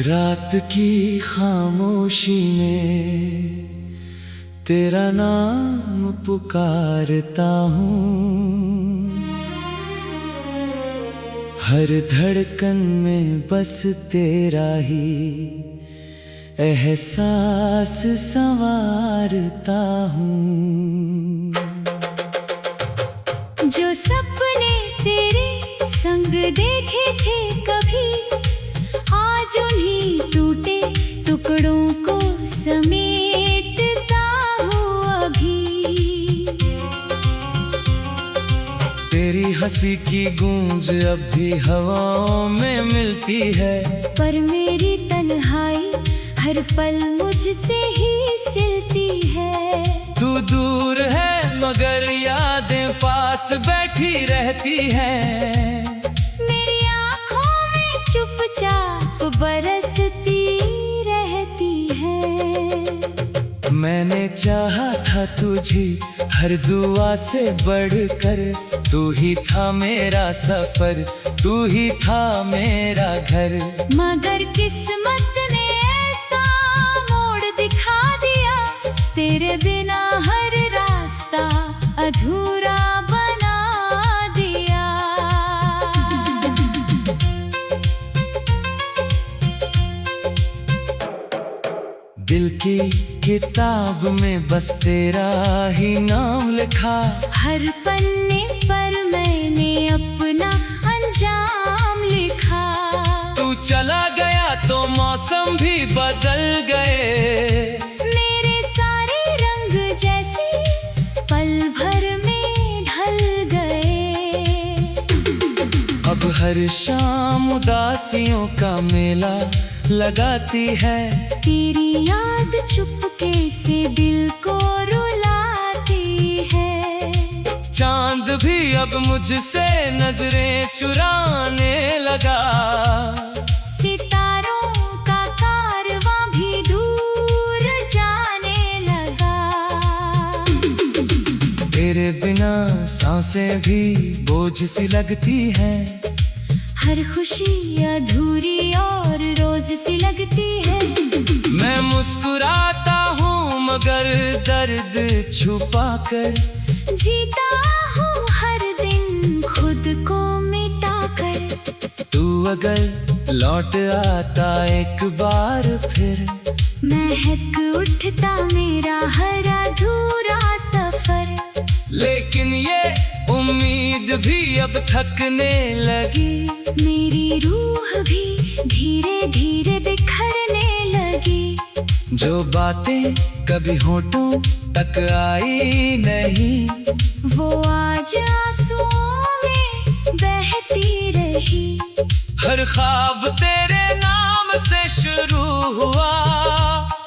रात की खामोशी में तेरा नाम पुकारता हूँ। हर धड़कन में बस तेरा ही एहसास संवारता हूँ। जो सपने तेरे संग देखे थे कभी, आज उन्हीं टूटे टुकड़ों को समेटता हूँ अभी। तेरी हंसी की गूंज अब भी हवाओं में मिलती है, पर मेरी तन्हाई हर पल मुझसे ही सिलती है। तू दूर है मगर यादें पास बैठी रहती हैं। मेरी आँखों में चुपचाप बरसती रहती है। मैंने चाहा था तुझे हर दुआ से बढ़कर, तू ही था मेरा सफर, तू ही था मेरा घर। मगर किस्मत ने ऐसा मोड़ दिखा दिया, तेरे बिना हर रास्ता अधूरा बना दिया। दिल की किताब में बस तेरा ही नाम लिखा, हर पन्ने पर मैंने अपना अंजाम लिखा। तू चला गया तो मौसम भी बदल गए, मेरे सारे रंग जैसे पल भर में ढल गए। अब हर शाम उदासियों का मेला लगाती है, तेरी याद चुपके से दिल को रुलाती है। चांद भी अब मुझसे नजरें चुराने लगा, सितारों का कारवां भी दूर जाने लगा। तेरे बिना सांसें भी बोझ सी लगती हैं, हर खुशी अधूरी और रोज सी लगती है। मैं मुस्कुराता हूँ मगर दर्द छुपा कर, जीता हूँ हर दिन खुद को मिटा कर। तू अगर लौट आता एक बार फिर, महक उठता मेरा हर अधूरा सफर। लेकिन ये उम्मीद भी अब थकने लगी, मेरी रूह भी धीरे धीरे बिखरने लगी। जो बातें कभी होठों तक आई नहीं, वो आज आंसुओं में बहती रही। हर ख्वाब तेरे नाम से शुरू हुआ,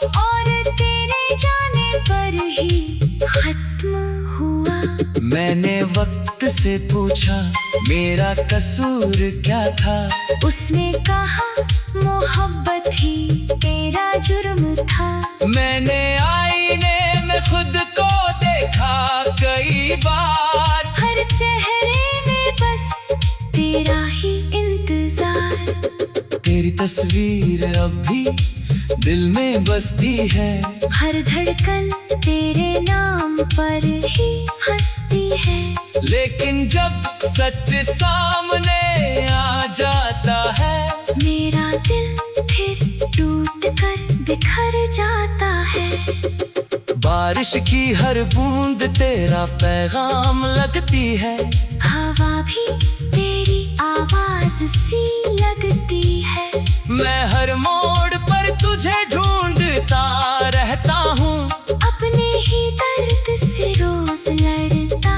और तेरे जाने पर ही खत्म हुआ। मैंने वक्त से पूछा मेरा कसूर क्या था, उसने कहा मोहब्बत ही तेरा जुर्म था। मैंने आईने में खुद को देखा कई बार, हर चेहरे में बस तेरा ही इंतजार। तेरी तस्वीर अब भी दिल में बसती है, हर धड़कन तेरे नाम पर ही हंसती है। लेकिन जब सच सामने आ जाता है, मेरा दिल फिर टूट कर बिखर जाता है। बारिश की हर बूंद तेरा पैगाम लगती है, हवा भी तेरी आवाज सी लगती है। मैं हर मोड़ पर तुझे ढूंढता रहता हूँ, अपने ही दर्द से रोज लड़ता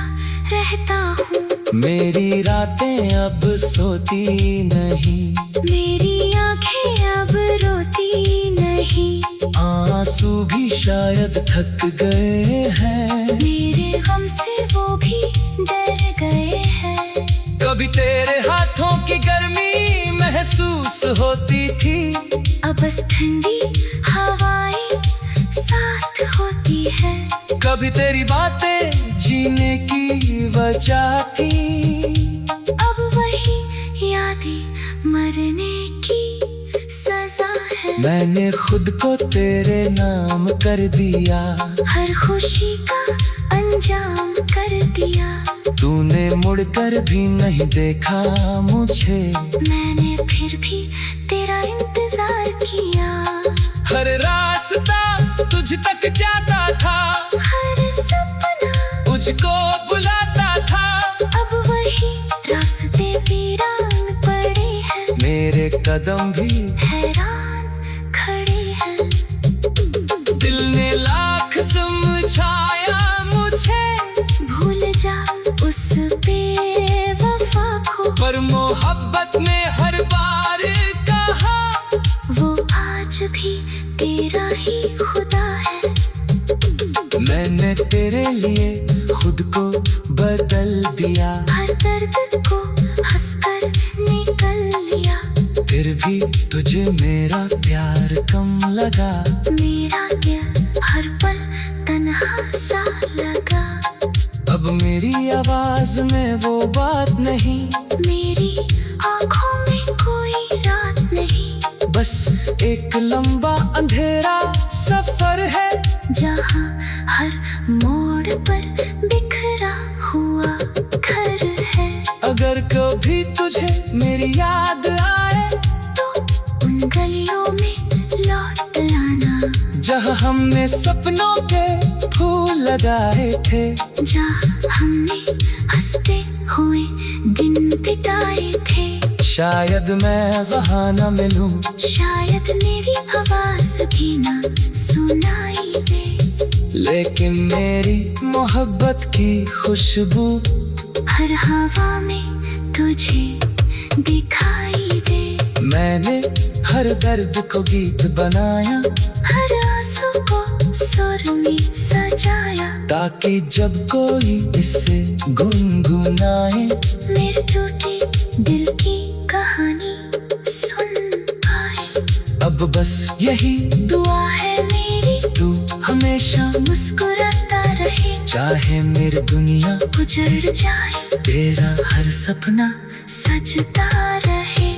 रहता हूँ। मेरी रातें अब सोती नहीं, मेरी आंखें अब रोती नहीं। आंसू भी शायद थक गए हैं, मेरे गम से वो भी डर गए हैं। कभी तेरे हाथों की गर्मी महसूस होती थी, अब बस ठंडी हवाएं साथ होती है। कभी तेरी बातें जीने की वजह थी, अब वही यादें मरने की सजा है। मैंने खुद को तेरे नाम कर दिया, हर खुशी का अंजाम कर दिया। तूने मुड़कर भी नहीं देखा मुझे, मैंने फिर भी तेरा इंतजार किया। हर रास्ता तुझ तक जाता था, हर सपना तुझको बुलाता था। अब वही रास्ते वीरान पड़े हैं, मेरे कदम भी हैरान खड़े हैं। दिल ने लाख समझाया मुझे, भूल जा उस बेवफा को, पर मोहब्बत में हर बार कहा वो आज भी तेरा ही खुदा है। मैंने तेरे लिए खुद को बदल दिया, हर दर्द को हंसकर निकल लिया। फिर भी तुझे मेरा प्यार कम लगा, मेरा दिल हर पल तन्हा सा लगा। अब मेरी आवाज में वो बात नहीं, मेरी आँखों में कोई रात नहीं, बस एक लंबा अंधेरा सफर है, जहाँ हर मोड़ पर बिखरा हुआ घर है। अगर कभी तुझे मेरी याद आए तो उन गलियों में लौट लाना, जहाँ हमने सपनों के फूल लगाए थे, जहाँ हमने हंसते हुए दिन बिताए थे। शायद मैं वहाँ न मिलूं, शायद मेरी आवाज भी ना सुनाई दे, लेकिन मेरी मोहब्बत की खुशबू हर हवा में तुझे दिखाई दे। मैंने हर दर्द को गीत बनाया, हर आंसू को सुर में सजाया, ताकि जब कोई इसे गुनगुनाए मेरे टूटे दिल की कहानी सुन पाए। अब बस यही दुआ है मेरी, तू हमेशा मुस्कुराता रहे, चाहे मेरी दुनिया उजड़ जाए, तेरा हर सपना सजता रहे।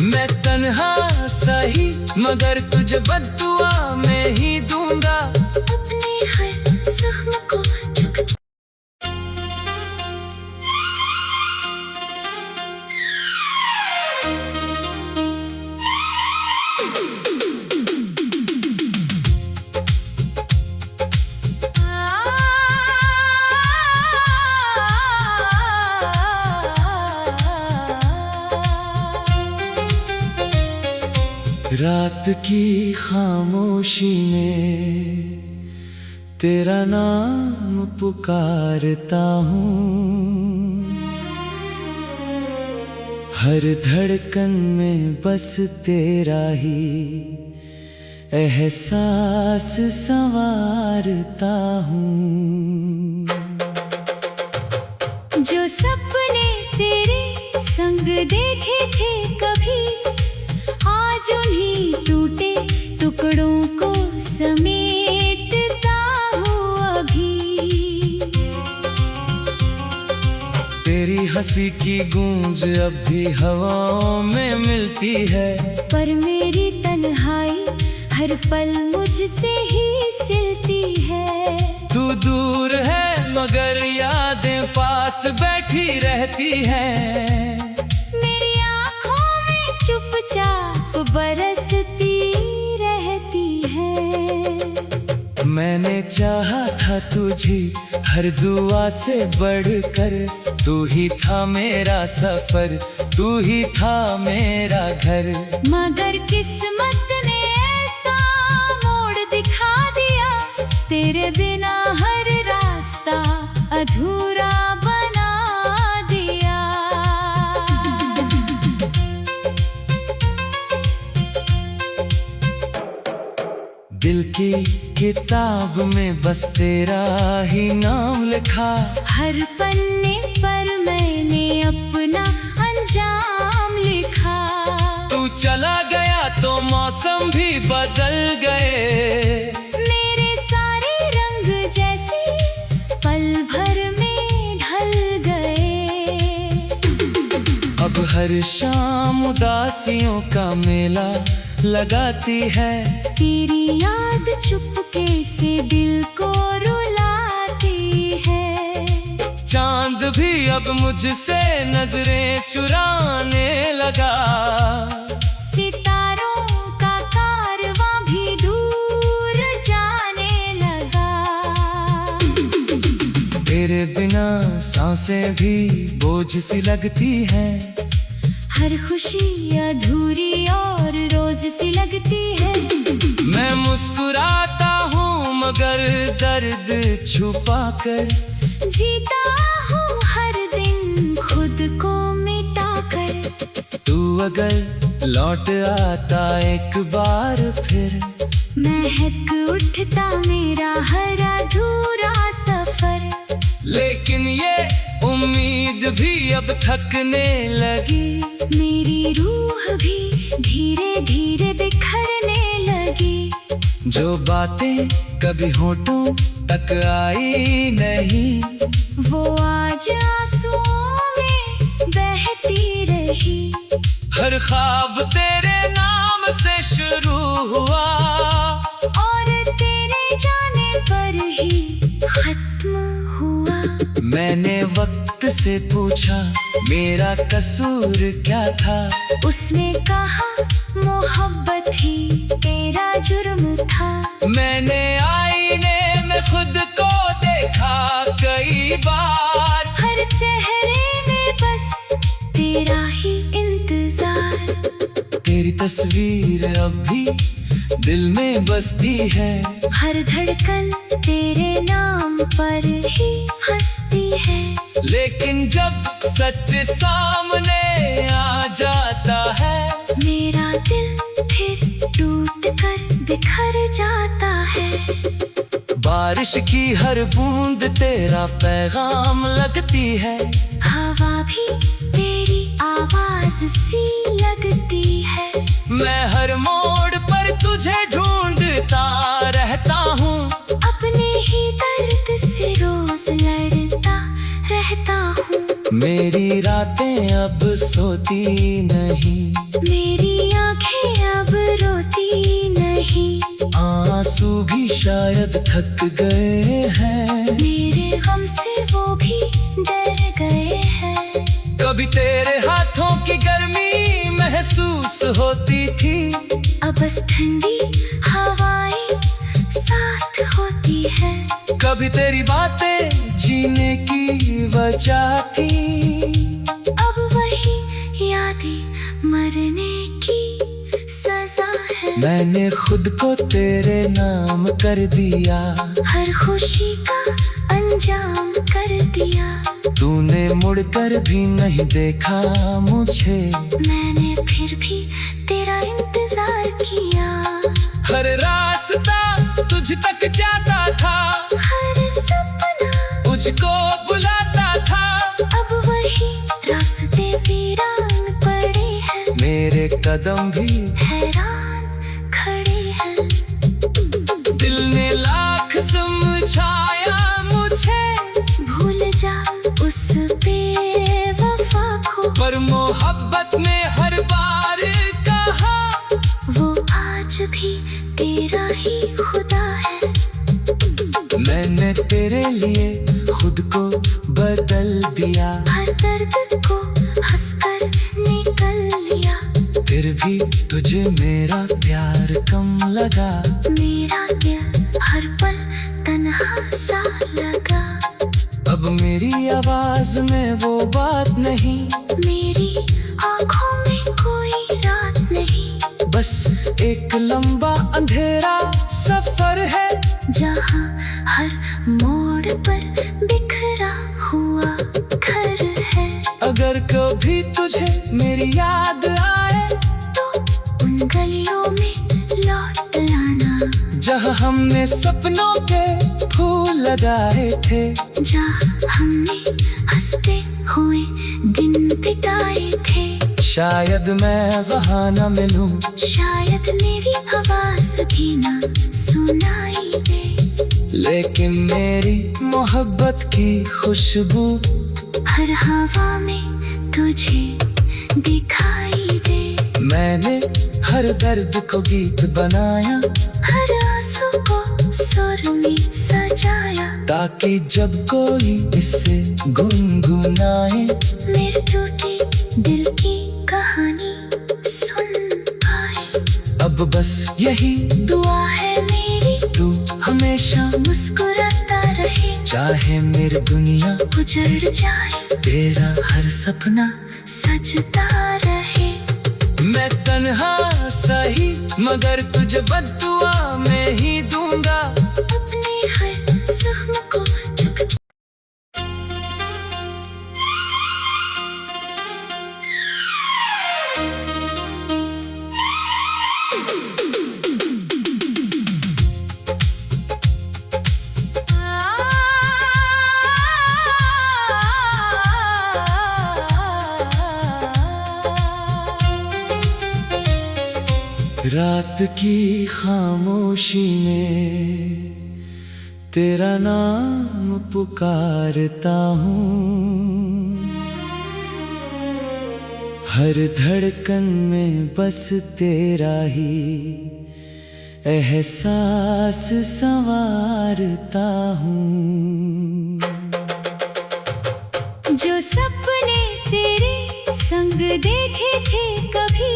मैं तन्हा सही मगर तुझे बद्दुआ में ही दूंगा, अपने हर जख्म को झुक रात की खामोशी में तेरा नाम पुकारता हूँ, हर धड़कन में बस तेरा ही एहसास संवारता हूँ। जो सपने तेरे संग देखे थे कभी, आज उन्हीं टूटे टुकड़ों को समेटता हूँ अभी। तेरी हंसी की गूंज अब भी हवाओं में मिलती है, पर मेरी तन्हाई हर पल मुझसे ही सिलती है। तू दूर है मगर यादें पास बैठी रहती हैं, मेरी आँखों में चुपचाप बरसती रहती है। मैंने चाहा था तुझे हर दुआ से बढ़कर, तू ही था मेरा सफर, तू ही था मेरा घर। मगर किस्मत ने ऐसा मोड़ दिखा दिया, तेरे बिना हर रास्ता अधूरा बना दिया। दिल की किताब में बस तेरा ही नाम लिखा, हर पन्ने पर मैंने अपना अंजाम लिखा। तू चला गया तो मौसम भी बदल गए, मेरे सारे रंग जैसे पल भर में ढल गए। अब हर शाम उदासियों का मेला लगाती है। तेरी याद चुपके से दिल को रुलाती है। चांद भी अब मुझसे नजरें चुराने लगा। सितारों का कारवां भी दूर जाने लगा। तेरे बिना सांसें भी बोझ सी लगती हैं। हर खुशी अधूरी और रोज सी लगती है। मैं मुस्कुराता हूँ मगर दर्द छुपा कर। जीता हूँ हर दिन खुद को मिटा कर। तू अगर लौट आता एक बार फिर, महक उठता मेरा हर अधूरा सफर। लेकिन ये उम्मीद भी अब थकने लगी। मेरी रूह भी धीरे धीरे बिखरने लगी। जो बातें कभी होठों तक आई नहीं, वो आज आंसुओं में बहती रही। हर ख्वाब तेरे नाम से शुरू हुआ और तेरे जाने पर ही खत्म हुआ। मैंने वक्त से पूछा मेरा कसूर क्या था। उसने कहा मोहब्बत ही तेरा जुर्म था। मैंने आईने में खुद को देखा कई बार। हर चेहरे में बस तेरा ही इंतजार। तेरी तस्वीर अब भी दिल में बसती है। हर धड़कन तेरे नाम पर ही हंसती है। लेकिन जब सच सामने आ जाता है, मेरा दिल फिर टूट कर बिखर जाता है। बारिश की हर बूंद तेरा पैगाम लगती है। हवा भी तेरी आवाज सी लगती है। मैं हर मोड़ पर तुझे ढूंढता रहता हूँ। अपने ही दर्द से रोज लड़ता रहता हूँ। मेरी रातें अब सोती नहीं। मेरी आंखें अब रोती नहीं। आंसू भी शायद थक गए हैं। मेरे गम से वो भी डर गए हैं। कभी तेरे हाथों की गर्मी महसूस होती थी। अब बस ठंडी हवाएं साथ होती है। कभी तेरी बातें जीने की वजह थी। अब वही यादें मरने की सजा है। मैंने खुद को तेरे नाम कर दिया। हर खुशी का अंजाम कर दिया। तूने मुड़कर भी नहीं देखा मुझे। मैंने फिर भी तेरा इंतजार किया। हर रास्ता तुझ तक जाता था। हर सपना तुझको बुलाता था। अब वही रास्ते वीरान पड़े हैं। मेरे कदम भी हैरान खड़े हैं। दिल ने लाख समझाया मुझे। भूल जा उस बेवफा को। पर मोहब्बत में हर बार कहा, वो आज भी तेरा ही खुदा है। मैंने तेरे लिए खुद को बदल दिया। हर दर्द को हंसकर निकल लिया। फिर भी तुझे मेरा प्यार कम लगा। मेरा दिल हर पल तन्हा सा लगा। अब मेरी आवाज में वो बात नहीं। मेरी आँखों में कोई रात नहीं। बस एक लंबा अंधेरा सफर है। जहाँ हर मोड़ पर बिखरा हुआ घर है। अगर कभी तुझे मेरी याद आए, तो उन गलियों में लौट आना। जहाँ हमने सपनों के फूल लगाए थे। जहाँ हमने हंसते हुए दिन बिताए थे। शायद मैं वहाँ न मिलूं। शायद मेरी आवाज भी ना सुनाई दे। लेकिन मेरी मोहब्बत की खुशबू हर हवा में तुझे दिखाई दे। मैंने हर दर्द को गीत बनाया, हर आंसू को सुर में सजाया, ताकि जब कोई इसे गुनगुनाए मेरे टूटे दिल की कहानी सुन पाए। अब बस यही दुआ है मेरी, तू हमेशा मुस्कुराता रहे, चाहे मेरी दुनिया उजड़ जाए, तेरा हर सपना सजता रहे। मैं तन्हा सही मगर तुझे बद्दुआ में ही दूंगा, अपने हर जख्म को झुक रात की खामोशी में तेरा नाम पुकारता हूँ, हर धड़कन में बस तेरा ही एहसास संवारता हूँ। जो सपने तेरे संग देखे थे कभी,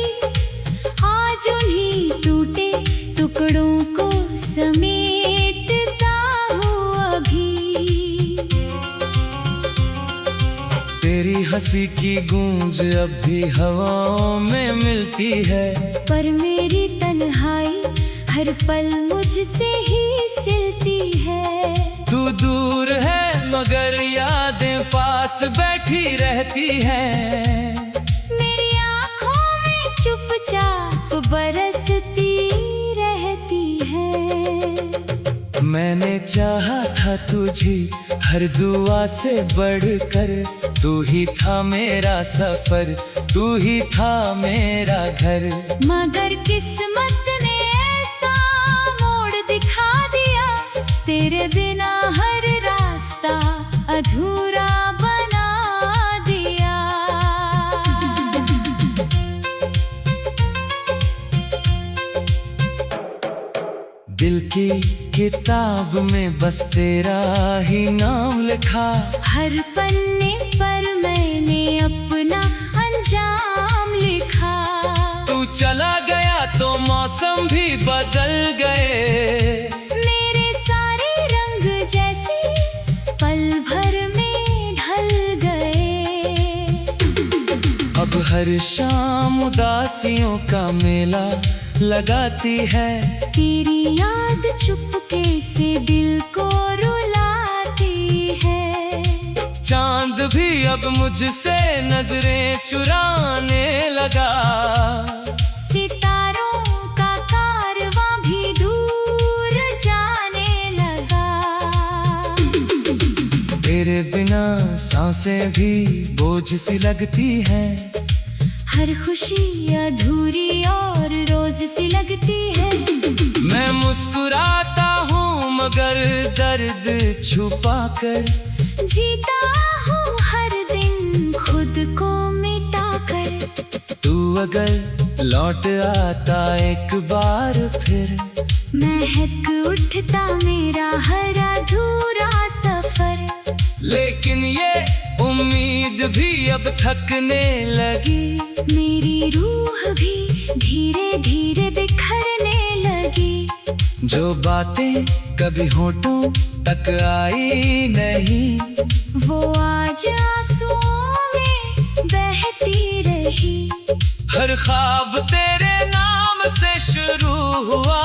आज उन्हीं टूटे टुकड़ों को समेटता हूँ अभी। तेरी हंसी की गूंज अब भी हवाओं में मिलती है, पर मेरी तन्हाई हर पल मुझसे ही सिलती है। तू दूर है मगर यादें पास बैठी रहती हैं, मेरी आँखों में चुपचाप बरसती रहती है। मैंने चाहा था तुझे हर दुआ से बढ़कर, तू ही था मेरा सफर, तू ही था मेरा घर। मगर किस्मत ने ऐसा मोड़ दिखा दिया, तेरे बिना हर रास्ता अधूरा बना दिया। दिल की किताब में बस तेरा ही नाम लिखा, हर पन्ने पर मैंने अपना अंजाम लिखा। तू चला गया तो मौसम भी बदल गए, मेरे सारे रंग जैसे पल भर में ढल गए। अब हर शाम उदासियों का मेला लगाती है, तेरी याद चुपके से दिल को रुलाती है। चांद भी अब मुझसे नजरें चुराने लगा, सितारों का कारवां भी दूर जाने लगा। तेरे बिना सांसें भी बोझ सी लगती हैं, हर खुशी अधूरी और रोज सी लगती है। मैं मुस्कुराता हूँ मगर दर्द छुपा कर, जीता हूँ हर दिन खुद को मिटा कर। तू अगर लौट आता एक बार फिर, महक उठता मेरा हर अधूरा सफर। लेकिन ये उम्मीद भी अब थकने लगी, मेरी रूह भी धीरे धीरे बिखरने लगी। जो बातें कभी होठों तक आई नहीं, वो आज आंसुओं में बहती रही। हर ख्वाब तेरे नाम से शुरू हुआ,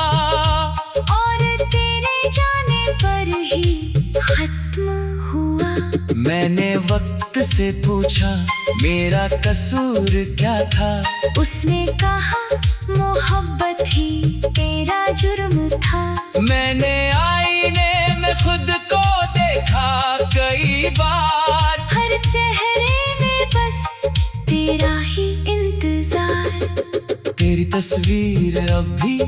और तेरे जाने पर ही खत्म हुआ। मैंने वक्त से पूछा मेरा कसूर क्या था, उसने कहा मोहब्बत ही तेरा जुर्म था। मैंने आईने में खुद को देखा कई बार, हर चेहरे में बस तेरा ही इंतजार। तेरी तस्वीर अब भी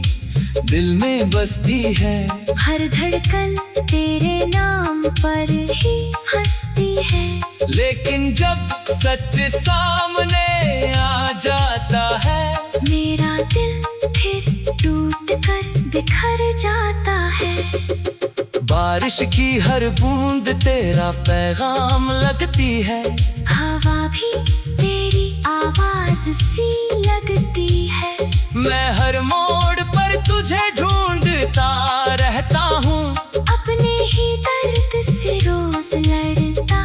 दिल में बसती है, हर धड़कन तेरे नाम पर ही हंसती है। लेकिन जब सच सामने आ जाता है, मेरा दिल जाता है। बारिश की हर बूंद तेरा पैगाम लगती है। हवा भी तेरी आवाज सी लगती है। मैं हर मोड़ पर तुझे ढूंढता रहता हूँ। अपने ही दर्द से रोज लड़ता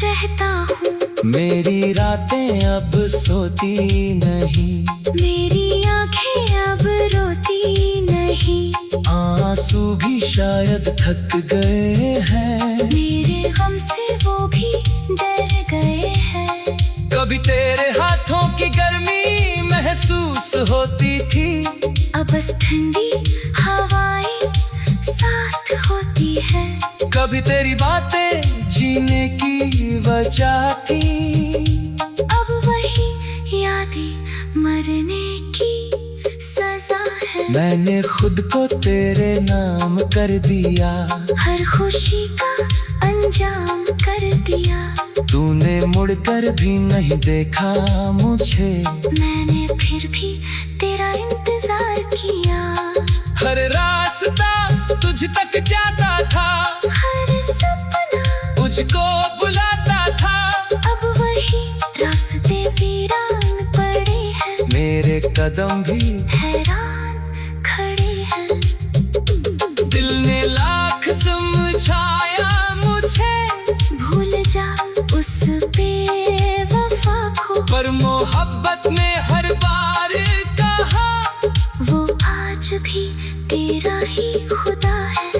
रहता हूँ। मेरी रातें अब सोती नहीं। मेरी आंखें अब रोती नहीं। आंसू भी शायद थक गए हैं। मेरे गम से वो भी डर गए हैं। कभी तेरे हाथों की गर्मी महसूस होती थी। अब बस ठंडी हवाएं साथ होती है। कभी तेरी बातें जीने की वजह थी। अब वही यादें मरने की सजा है। मैंने खुद को तेरे नाम कर दिया। हर खुशी का अंजाम कर दिया। तूने मुड़कर भी नहीं देखा मुझे। मैंने फिर भी तेरा इंतजार किया। हर रास्ता तुझ तक जाता था। हर सपना तुझको बुलाता था। अब वही रास्ते वीरान पड़े हैं। मेरे कदम भी हैरान खड़े हैं। दिल ने लाख समझाया मुझे। भूल जा उस बेवफा को। पर मोहब्बत में हर बार कहा वो आज भी तेरा ही खुदा है।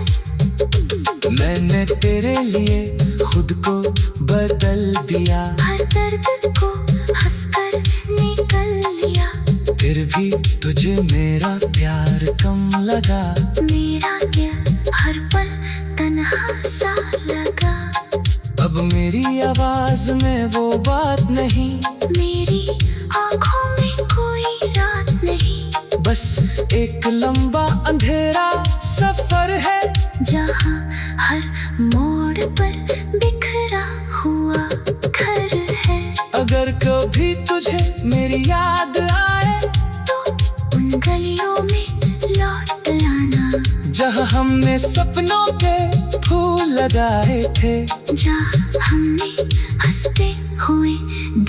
मैंने तेरे लिए खुद को बदल दिया। हर दर्द को हंसकर निकल लिया। फिर भी तुझे मेरा प्यार कम लगा। मेरा क्या हर पल तन्हा सा लगा। अब मेरी आवाज में वो बात नहीं। मेरी आँखों में कोई रात नहीं। बस एक लंबा अंधेरा सफर है। जहाँ हर मोड़ पर बिखरा हुआ घर है। अगर कभी तुझे मेरी याद आए तो उन गलियों में लौट आना। जहाँ हमने सपनों के फूल लगाए थे। जहाँ हमने हंसते हुए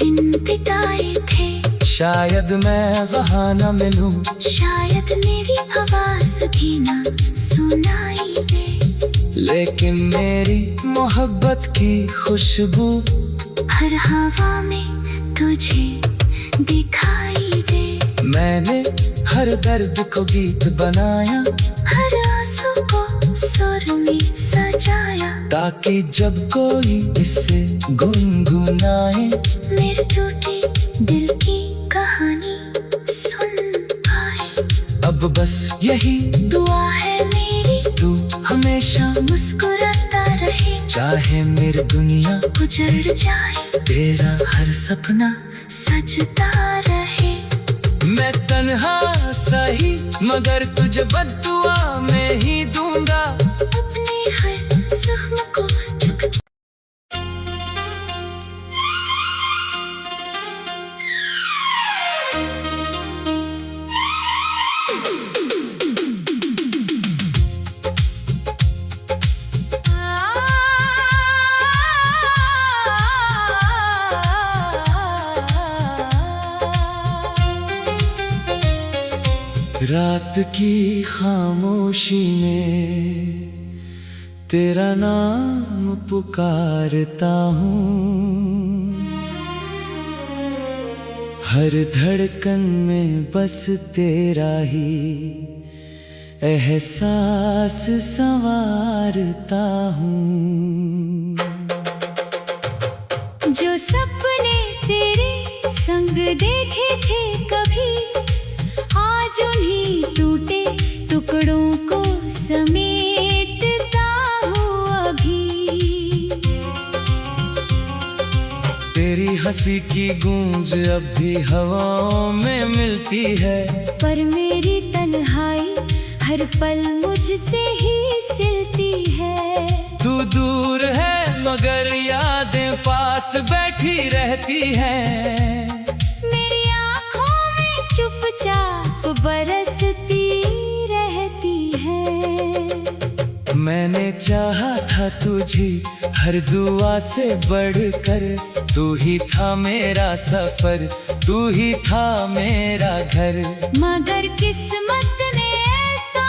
दिन बिताए थे। शायद मैं वहाँ न मिलूं। शायद मेरी आवाज भी ना सुनाई दे। लेकिन मेरी मोहब्बत की खुशबू हर हवा में तुझे दिखाई दे। मैंने हर दर्द को गीत बनाया। हर आंसू को सुर में सजाया। ताकि जब कोई इससे गुनगुनाए मेरे टूटे दिल की कहानी सुन पाए। अब बस यही दुआ है मेरी तू हमेशा मुस्कुराता रहे। चाहे मेरी दुनिया उजड़ जाए तेरा हर सपना सजता रहे। मैं तन्हा सही मगर तुझे बद्दुआ में ही दूंगा। अपने हर जख्म को चुक। रात की खामोशी में तेरा नाम पुकारता हूँ। हर धड़कन में बस तेरा ही एहसास संवारता हूँ। जो सपने तेरे संग देखे थे कभी, आज उन्हीं टूटे टुकड़ों को समेटता हूँ अभी। तेरी हंसी की गूंज अब भी हवाओं में मिलती है। पर मेरी तन्हाई हर पल मुझसे ही सिलती है। तू दूर है मगर यादें पास बैठी रहती हैं। मेरी आँखों में चुपचाप बरसती रहती है। मैंने चाहा था तुझे हर दुआ से बढ़कर, तू ही था मेरा सफर, तू ही था मेरा घर। मगर किस्मत ने ऐसा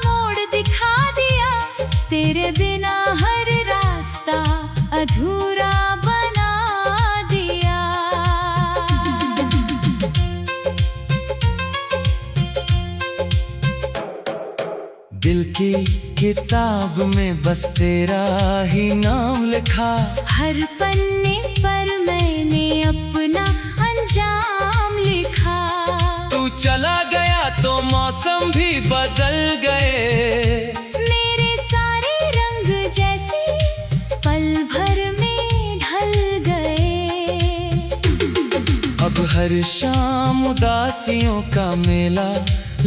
मोड़ दिखा दिया, तेरे बिना हर रास्ता अधूरा बना दिया। दिल की किताब में बस तेरा ही नाम लिखा, हर पन्ने पर मैंने अपना अंजाम लिखा। तू चला गया तो मौसम भी बदल गए, मेरे सारे रंग जैसे पल भर में ढल गए। अब हर शाम उदासियों का मेला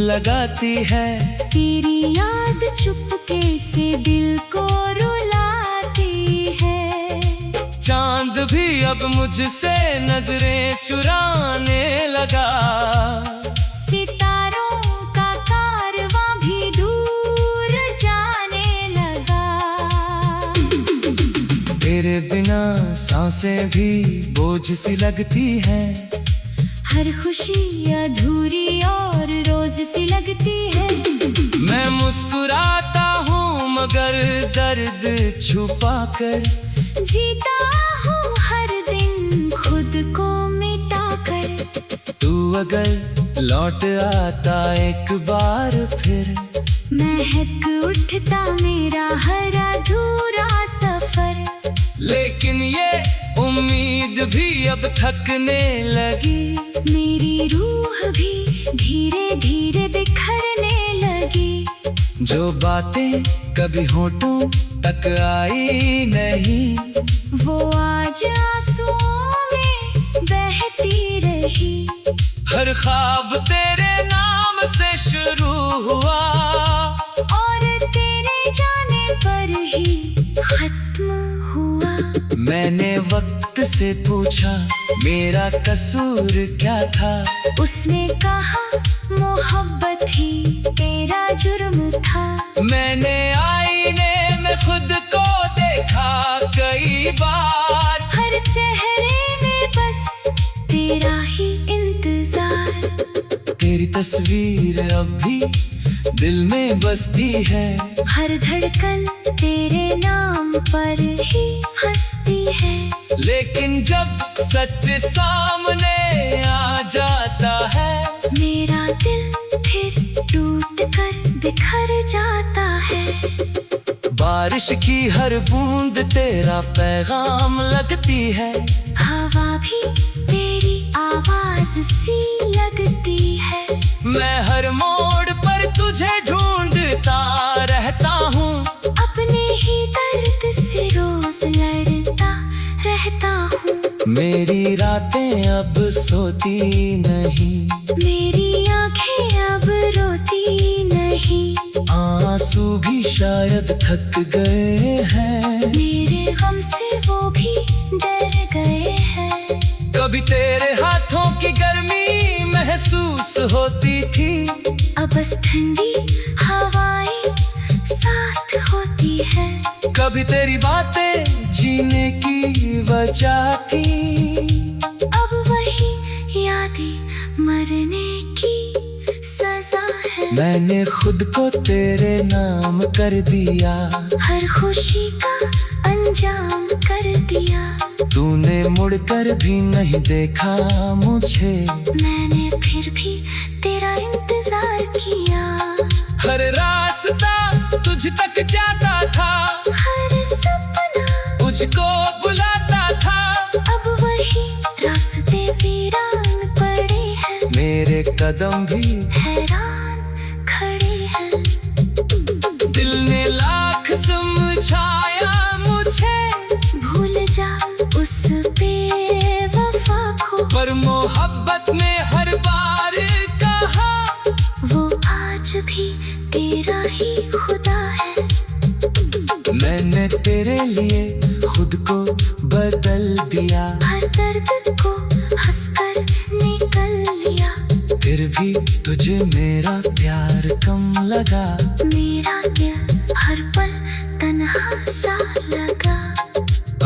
लगाती है, तेरी याद चुपके से दिल को रुलाती है। चांद भी अब मुझसे नजरें चुराने लगा, सितारों का कारवां भी दूर जाने लगा। तेरे बिना सांसें भी बोझ सी लगती हैं, हर खुशी अधूरी और रोज सी लगती है। मैं मुस्कुराता हूँ मगर दर्द छुपा कर, जीता हूँ हर दिन खुद को मिटा कर। तू अगर लौट आता एक बार फिर, महक उठता मेरा हर अधूरा सफर। लेकिन ये उम्मीद भी अब थकने लगी, मेरी रूह भी धीरे धीरे बिखरने लगी। जो बातें कभी होठों तक आई नहीं, वो आज आंसुओं में बहती रही। हर ख्वाब तेरे नाम से शुरू हुआ, और तेरे जाने पर ही खत्म हुआ। मैंने वक्त से पूछा मेरा कसूर क्या था, उसने कहा मोहब्बत ही तेरा जुर्म था। मैंने आईने में खुद को देखा कई बार, हर चेहरे में बस तेरा ही इंतजार। तेरी तस्वीर अब भी दिल में बसती है, हर धड़कन तेरे नाम पर ही हंसती है। लेकिन जब सच सामने आ जाता है, मेरा दिल फिर टूट कर बिखर जाता है। बारिश की हर बूंद तेरा पैगाम लगती है, हवा भी तेरी आवाज सी लगती है। मैं हर मोड़ पर तुझे ढूंढता रहता हूँ, अपने ही दर्द से रोज लड़ता रहता हूँ। मेरी रातें अब सोती नहीं, मेरी आंखें अब रोती नहीं। आंसू भी शायद थक गए हैं, मेरे गम से वो भी डर गए हैं। कभी तेरे हाथों की गर्मी महसूस होती थी, अब बस ठंडी हवाएं साथ होती है। कभी तेरी बातें जीने की वजह थी, अब वही यादें मरने की सजा है। मैंने खुद को तेरे नाम कर दिया, हर खुशी का अंजाम कर दिया। तूने मुड़कर भी नहीं देखा मुझे, मैंने फिर भी तेरा इंतजार किया। हर रास्ता तुझ तक जाता था, हर सपना तुझको बुलाता था। अब वही रास्ते वीरान पड़े हैं, मेरे कदम भी हैरान खड़े हैं। दिल ने लाख समझाया मुझे, भूल जा उस बेवफा को, पर मोहब्बत में हर बार कहा वो आज भी तेरा ही खुदा है। मैंने तेरे लिए खुद को बदल दिया, हर दर्द को हंसकर निकल लिया। फिर भी तुझे मेरा प्यार कम लगा, मेरा क्या हर पल तन्हा सा लगा।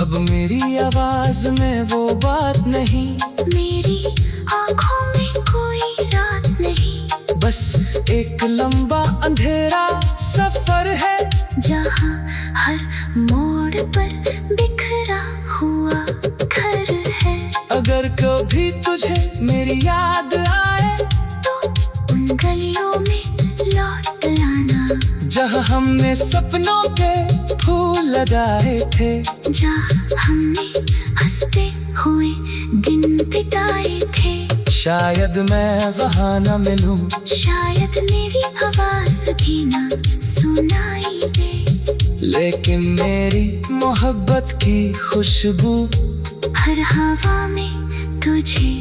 अब मेरी आवाज में वो बात नहीं, मेरी आँखों में कोई रात नहीं। बस एक लंबा अंधेरा सफर है, जहाँ हर मोड़ पर बिखरा हुआ घर है। अगर कभी तुझे मेरी याद आए तो उन गलियों में लौट आना, जहाँ हमने सपनों के फूल लगाए थे, जहाँ हमने हंसते हुए दिन बिताए थे। शायद मैं वहाँ न मिलूं, शायद मेरी आवाज भी ना सुनाई दे, लेकिन मेरी मोहब्बत की खुशबू हर हवा में तुझे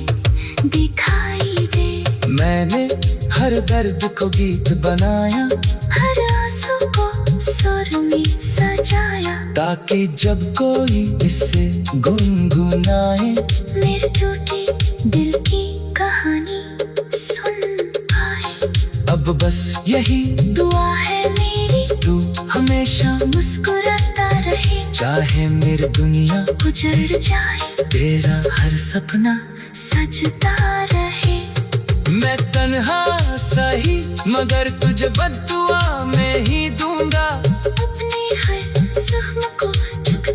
दिखाई दे। मैंने हर दर्द को गीत बनाया, हर आंसू को सुर में सजाया, ताकि जब कोई इसे गुनगुनाए मेरे टूटे दिल की कहानी सुन पाए। अब बस यही दुआ है मेरी, तू हमेशा मुस्कुराता रहे, चाहे मेरी दुनिया गुजर जाए, तेरा हर सपना सजता रहे। मैं तन्हा सही मगर तुझे बद्दुआ में ही दूंगा, अपने हर जख्म को झुक।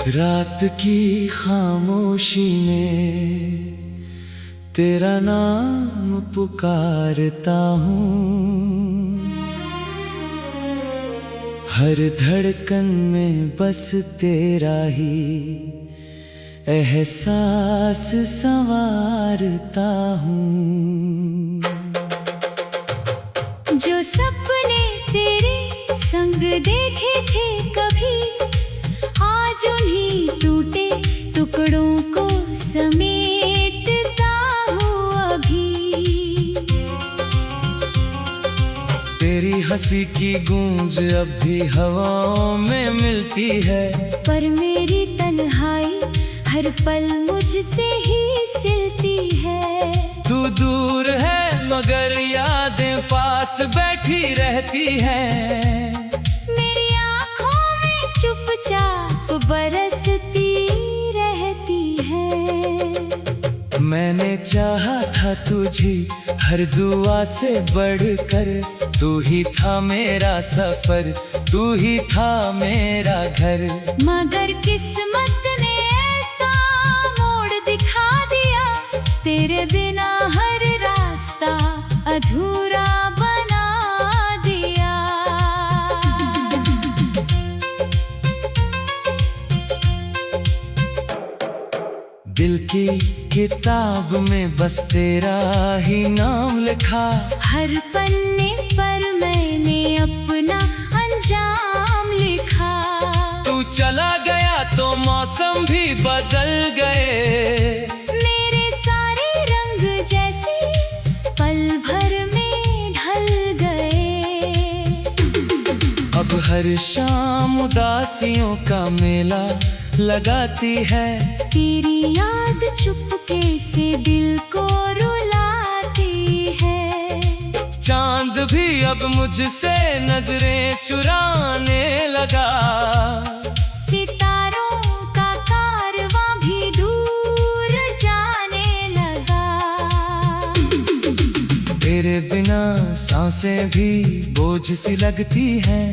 रात की खामोशी में तेरा नाम पुकारता हूँ, हर धड़कन में बस तेरा ही एहसास संवारता हूँ। जो सपने तेरे संग देखे थे कभी, आज उन्हीं टूटे टुकड़ों को समेटता हूँ अभी। तेरी हंसी की गूंज अब भी हवाओं में मिलती है, पर मेरी तन्हाई हर पल मुझसे ही सिलती है। तू दूर है मगर यादें पास बैठी रहती हैं, मेरी आँखों में चुपचाप बरसती रहती है। मैंने चाहा था तुझे हर दुआ से बढ़कर, तू ही था मेरा सफर, तू ही था मेरा घर। मगर किस्मत ने ऐसा मोड़ दिखा दिया, तेरे बिना हर रास्ता अधूरा बना दिया। दिल की किताब में बस तेरा ही नाम लिखा, हर पन्ने पर मैंने अपना अंजाम लिखा। तू चला गया तो मौसम भी बदल गए, मेरे सारे रंग जैसे पल भर में ढल गए। अब हर शाम उदासियों का मेला लगाती है, तेरी याद चुपके से दिल को रुलाती है। चांद भी अब मुझसे नजरें चुराने लगा, सितारों का कारवां भी दूर जाने लगा। तेरे बिना सांसें भी बोझ सी लगती हैं,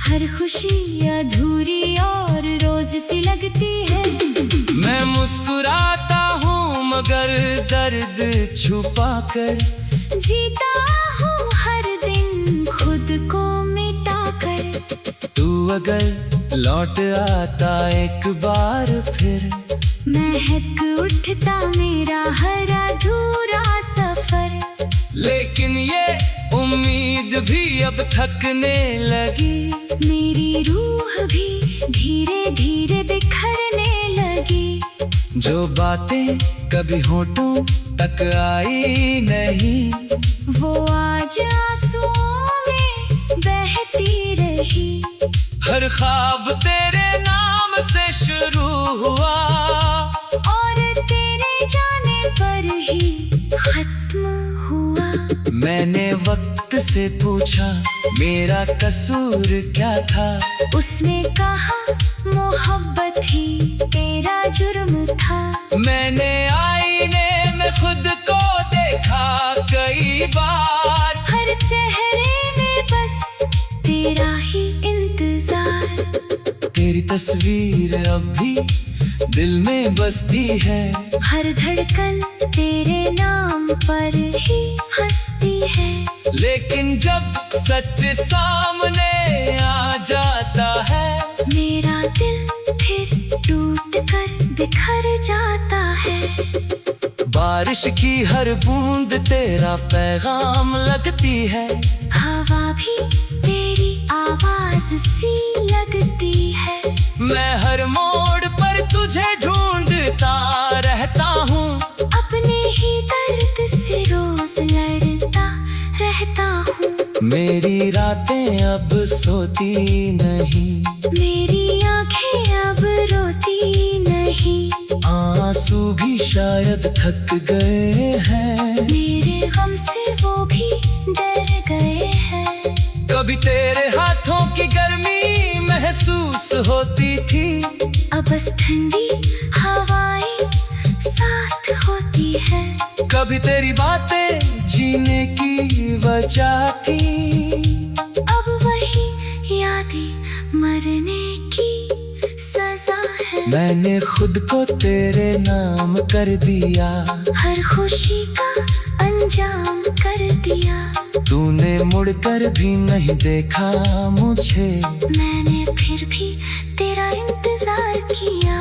हर खुशी अधूरी और रोज सी लगती है। मैं मुस्कुराता हूँ मगर दर्द छुपा कर, जीता हूँ हर दिन खुद को मिटा कर। तू अगर लौट आता एक बार फिर, महक उठता मेरा हर अधूरा सफर। लेकिन ये उम्मीद भी अब थकने लगी, मेरी रूह भी धीरे धीरे बिखरने लगी। जो बातें कभी होठों तक आई नहीं। वो आज आंसुओं में बहती रही। हर ख्वाब तेरे नाम से शुरू हुआ और तेरे जाने पर ही खत्म हुआ। मैंने वक्त से पूछा मेरा कसूर क्या था। उसने कहा मोहब्बत ही तेरा जुर्म था। मैंने आईने में खुद को देखा कई बार। हर चेहरे में बस तेरा ही इंतजार। तेरी तस्वीर अब भी दिल में बसती है। हर धड़कन तेरे नाम पर ही हंसती है। लेकिन जब सच सामने आ जाता है मेरा दिल फिर टूट कर बिखर जाता है। बारिश की हर बूंद तेरा पैगाम लगती है। हवा भी तेरी आवाज सी लगती है। मैं हर मोड़ पर तुझे ढूंढता रहता हूँ। अपने ही दर्द से रोज लड़ता रहता हूँ। मेरी रातें अब सोती नहीं। मेरी आंखें अब रोती नहीं। आंसू भी शायद थक गए हैं। मेरे गम से वो भी डर गए हैं। कभी तेरे हाथों की गर्मी महसूस होती थी। अब बस ठंडी हवाएं साथ होती है। कभी तेरी बातें जीने की वजह थी। अब वही यादें मरने की सजा है। मैंने खुद को तेरे नाम कर दिया। हर खुशी का अंजाम कर दिया। तूने मुड़कर भी नहीं देखा मुझे। मैंने फिर भी तेरा इंतजार किया।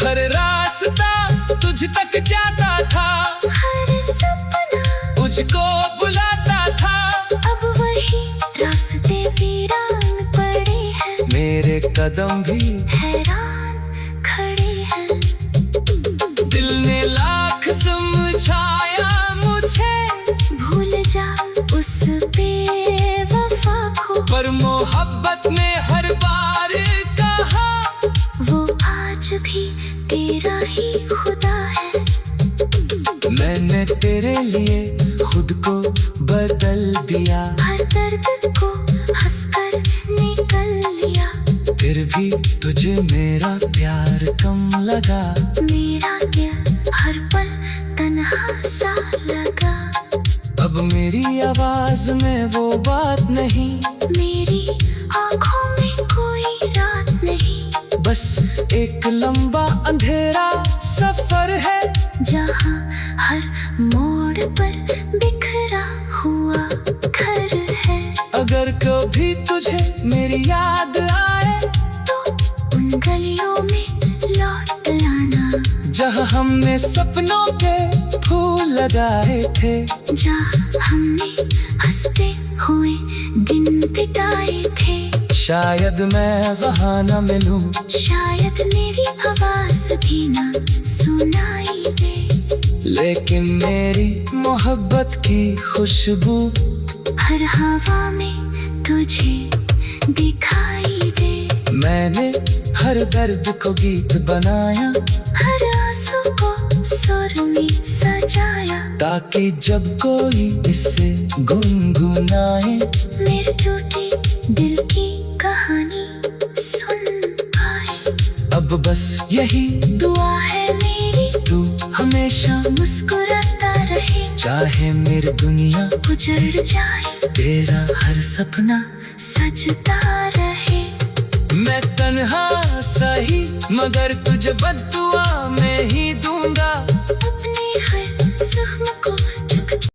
हर रास्ता तुझ तक जाता था। हर सपना तुझको बुलाता था। अब वही रास्ते वीरान पड़े हैं। मेरे कदम भी हैरान खड़े हैं। दिल ने लाख समझाया मुझे। भूल जा उस बेवफा को। पर मोहब्बत में हर बार कहा वो आज भी तेरा ही खुदा है। मैंने तेरे लिए खुद को बदल दिया। हर दर्द को हंसकर निकल लिया। फिर भी तुझे मेरा प्यार कम लगा। मेरा दिल हर पल तन्हा सा लगा। अब मेरी आवाज में वो बात नहीं। मेरी आँखों में कोई रात नहीं। बस एक लंबा अंधेरा सफर है। जहाँ हर मोड़ पर बिखरा हुआ घर है। अगर कभी तुझे मेरी याद आए तो उन गलियों में लौट आना। जहाँ हमने सपनों के फूल लगाए थे। जहाँ हमने हंसते हुए दिन बिताए थे। शायद मैं वहाँ न मिलूं। शायद मेरी आवाज भी ना सुनाई दे। लेकिन मेरी मोहब्बत की खुशबू हर हवा में तुझे दिखाई दे। मैंने हर दर्द को गीत बनाया। हर आंसू को सुर में सजाया। ताकि जब कोई इससे गुनगुनाए मेरे टूटे दिल की कहानी सुन पाए। अब बस यही दुआ है मेरी तू हमेशा मुस्कुराता रहे। चाहे मेरी दुनिया उजड़ जाए तेरा हर सपना सजता रहे। मैं तन्हा सही मगर तुझे बद्दुआ में ही दूंगा।